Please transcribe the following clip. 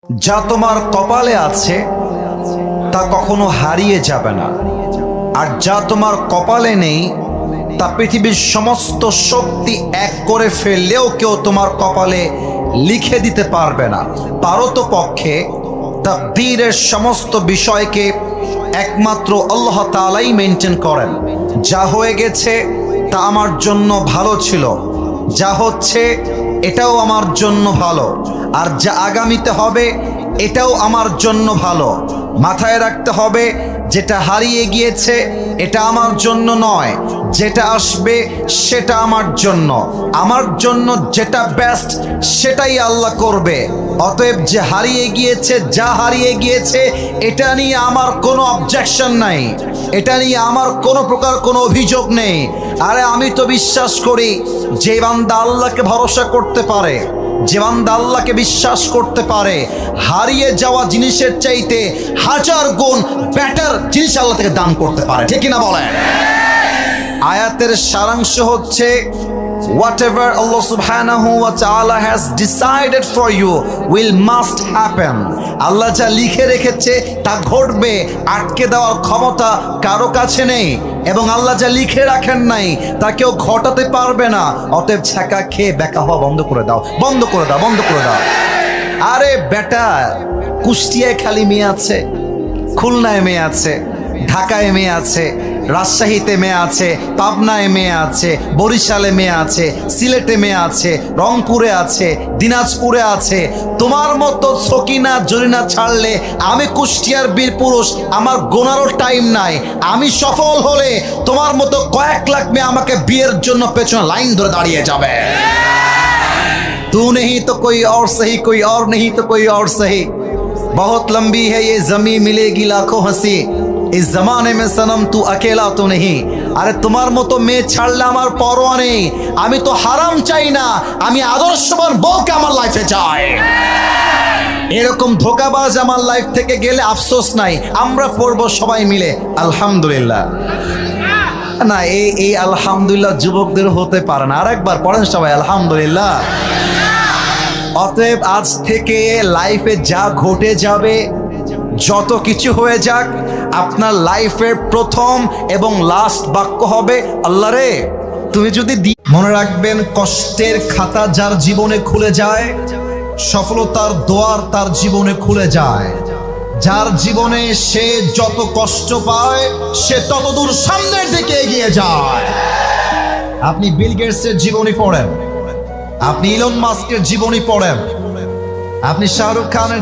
যা তোমার কপালে আছে তা কখনো হারিয়ে যাবে না, আর যা তোমার কপালে নেই তা পৃথিবীর সমস্ত শক্তি এক করে ফেললেও কেউ তোমার কপালে লিখে দিতে পারবে না। পারতপক্ষে তাকদীরের সমস্ত বিষয়কে একমাত্র আল্লাহ তাআলাই মেনটেন করেন। যা হয়ে গেছে তা আমার জন্য ভালো ছিল, যা হচ্ছে এটাও আমার জন্য ভালো, আর যা আগামীতে হবে এটাও আমার জন্য ভালো। মাথায় রাখতে হবে, যেটা হারিয়ে গিয়েছে এটা আমার জন্য নয়, যেটা আসবে সেটা আমার জন্য। আমার জন্য যেটা বেস্ট সেটাই আল্লাহ করবে। অতএব যে হারিয়ে গিয়েছে, যা হারিয়ে গিয়েছে, এটা নিয়ে আমার কোনো অবজেকশন নাই, এটা নিয়ে আমার কোনো প্রকার কোনো অভিযোগ নেই। আরে আমি তো বিশ্বাস করি যে বান্দা আল্লাহকে ভরসা করতে পারে, যে বান্দা আল্লাহকে বিশ্বাস করতে পারে, হারিয়ে যাওয়া জিনিসের চাইতে হাজার গুণ বেটার জিনিস আল্লাহ থেকে দান করতে পারে। ঠিক কিনা বলেন? আয়াতের সারাংশ হচ্ছে, whatever Allah subhanahu wa ta'ala has decided for you will must happen. আল্লাহ যা লিখে রেখেছে তা ঘটবে, আটকে দেওয়ার ক্ষমতা কারো কাছে নেই, এবং আল্লাহ যা লিখে রাখেন নাই তা কেউ ঘটাতে পারবে না। অতএব ছ্যাঁকা খেয়ে বেকা হওয়া বন্ধ করে দাও, বন্ধ করে দাও, বন্ধ করে দাও। আরে বেটা, কুষ্টিয়ায় খালি মেয়ে আছে, খুলনায় মেয়ে আছে, ঢাকায় মেয়ে আছে, রাজশাহীতে মেয়ে আছে, পাবনায় মেয়ে আছে, বরিশালে মেয়ে আছে, সিলেটে মেয়ে আছে, রংপুরে আছে, দিনাজপুরে আছে। তোমার মতো সকিনা জরিনা ছাড়লে আমি কুষ্টিয়ার বীর পুরুষ, আমার গোনারও টাইম নাই। আমি সফল হলে তোমার মতো কয়েক লাখ মেয়ে আমাকে বিয়ের জন্য পেছনে লাইন ধরে দাঁড়িয়ে যাবে। तू नहीं तो कोई और सही, कोई और नहीं तो कोई और सही, बहुत लंबी है ये जमीन, मिलेगी लाखों हंसी, इस जमाने में सनम तू अकेला तो नहीं। আরে তোমার মতো মেয়ে ছাড়লে আমার পরোয়া নেই। আমি তো হারাম চাই না, আমি আদর্শবান বউকে আমার লাইফে চাই। এরকম ধোকাবাজ আমার লাইফ থেকে গেলে আফসোস নাই। আমরা পড়বো সবাই মিলে আলহামদুলিল্লাহ। না, এই আলহামদুলিল্লাহ যুবকদের হতে পারে না। আরেকবার পড়েন সবাই আলহামদুলিল্লাহ। অতএব আজ থেকে লাইফে যা ঘটে যাবে, যত কিছু হয়ে যাক, আপনার লাইফের প্রথম এবং লাস্ট বাক্য হবে, আল্লাহ রে তুমি যদি। মনে রাখবেন, কষ্টের খাতা যার জীবনে খুলে যায়, সফলতার দোয়ার তার জীবনে খুলে যায়। যার জীবনে সে যত কষ্ট পায় সে তত দূর সামনের দিকে এগিয়ে যায়। আপনি বিল গেটসের জীবনী পড়েন, আপনি ইলন মাস্কের জীবনী পড়েন, আপনি শাহরুখ খানের